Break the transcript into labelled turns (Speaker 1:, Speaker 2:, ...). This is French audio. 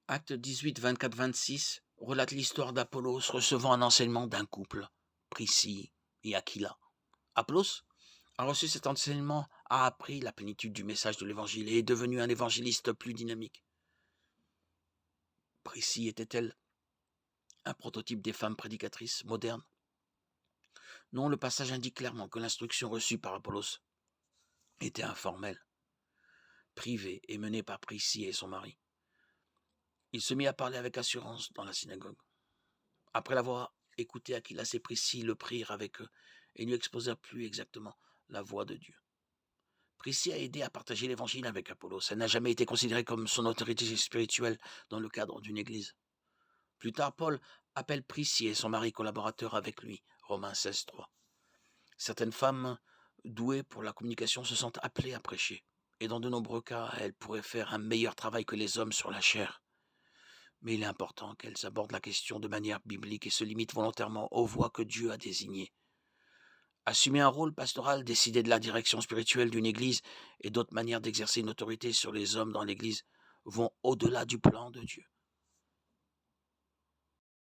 Speaker 1: Acte 18, 24-26 relate l'histoire d'Apollos recevant un enseignement d'un couple, Priscille et Aquila. Apollos a reçu cet enseignement, a appris la plénitude du message de l'évangile et est devenu un évangéliste plus dynamique. Priscille était-elle un prototype des femmes prédicatrices modernes? Non, le passage indique clairement que l'instruction reçue par Apollos était informelle, privée et menée par Priscille et son mari. Il se mit à parler avec assurance dans la synagogue. Après l'avoir écouté, Aquilas et Priscille le prirent avec eux et lui exposèrent plus exactement la voix de Dieu. Priscille a aidé à partager l'évangile avec Apollos. Elle n'a jamais été considérée comme son autorité spirituelle dans le cadre d'une église. Plus tard, Paul appelle Priscille et son mari collaborateurs avec lui, Romains 16:3. Certaines femmes douées pour la communication se sentent appelées à prêcher, et dans de nombreux cas, elles pourraient faire un meilleur travail que les hommes sur la chair. Mais il est important qu'elles abordent la question de manière biblique et se limitent volontairement aux voies que Dieu a désignées. Assumer un rôle pastoral, décider de la direction spirituelle d'une église et d'autres manières d'exercer une autorité sur les hommes dans l'église vont au-delà du plan de Dieu.